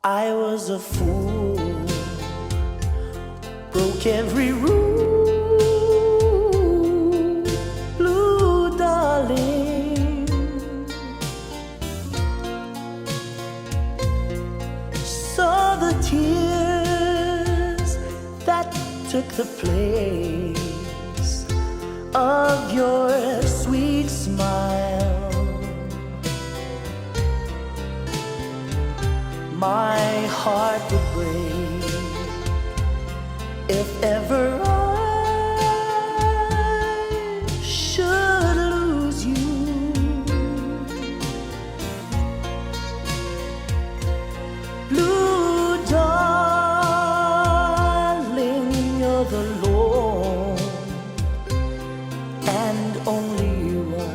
I was a fool, broke every rule, blue darling. Saw the tears that took the place of your sweet smile. My heart would break if ever I should lose you. Blue darling, you're the lone and only one.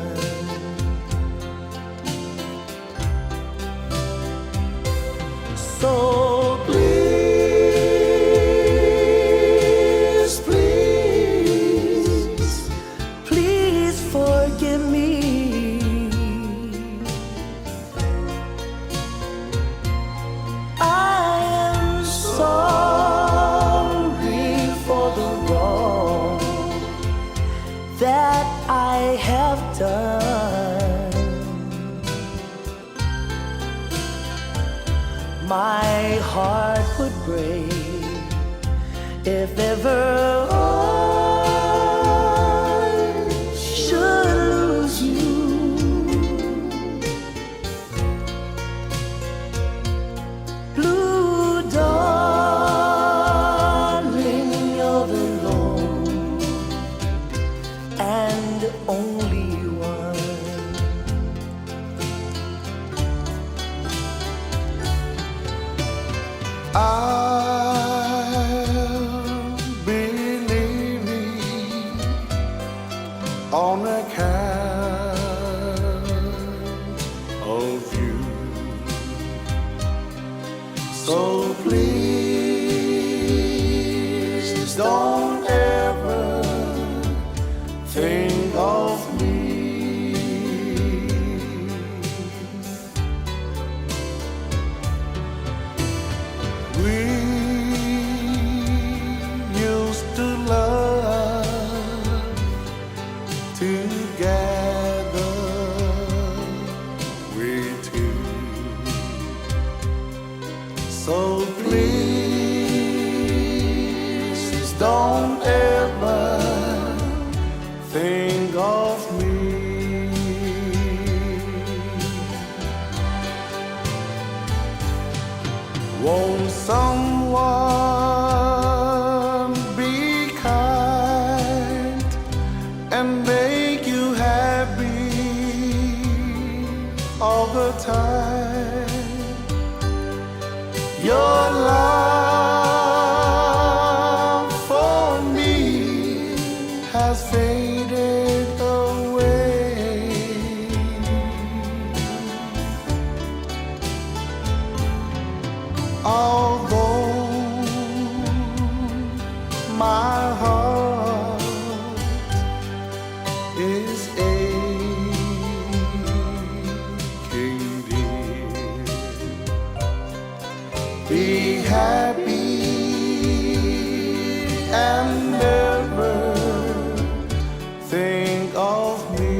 So please, please, please forgive me. I am sorry for the wrong that I have done. My heart would break if ever I should lose you. Blue darling, you're the lone and only one. I'll be leaving on account of you. So please don't ever think of me. We used to love together, we two. So please don't ever think of me. Won't someone be kind and make you happy all the time? Your love for me has faded away. Although my heart is aching, dear, be happy and never think of me.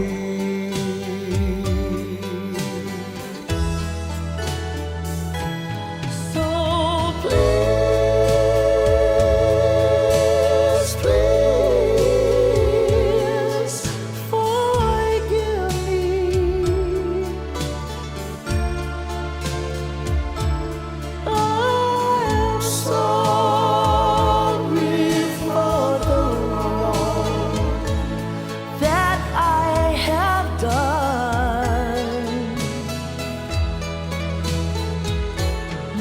So please, please forgive me. I am sorry for the wrong that I have done.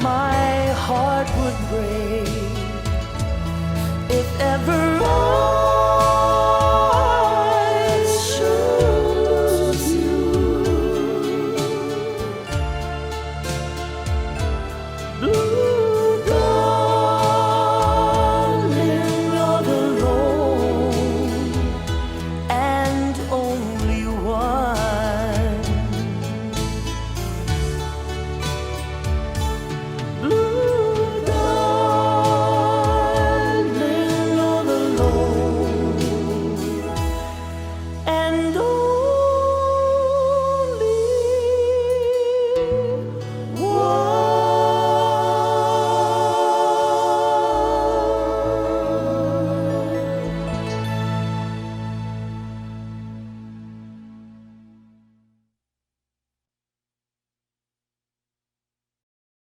My heart would break if ever I should lose you. Blue